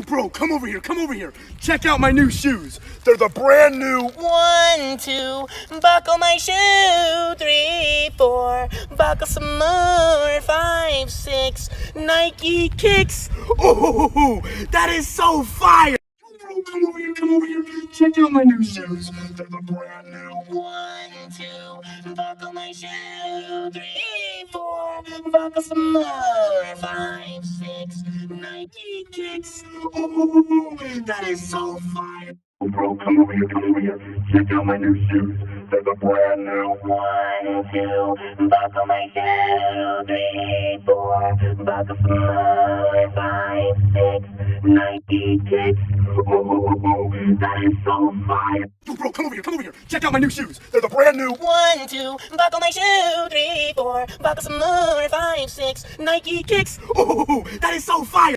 Yo, bro, come over here, come over here. Check out my new shoes. They're the brand new 1, 2, buckle my shoe. 3, 4, buckle some more. 5, 6, Nike kicks. Oh, that is so fire! Yo, bro, come over here, come over here. Check out my new shoes. They're the brand new 1, 2, buckle my shoe. 3, 4, buckle some more. 5, 6, Nike kicks. Oh, that is so fire! Yo, bro, come over here, come over here. Check out my new shoes. They're the brand new 1, 2, buckle my shoe. 3, 4, buckle some more. 5, 6, Nike kicks. Oh, that is so fire! Yo, bro, come over here, come over here. Check out my new shoes. They're the brand new 1, 2, buckle my shoe. 3, 4, buckle some more. 5, 6, Nike kicks. Oh, that is so fire!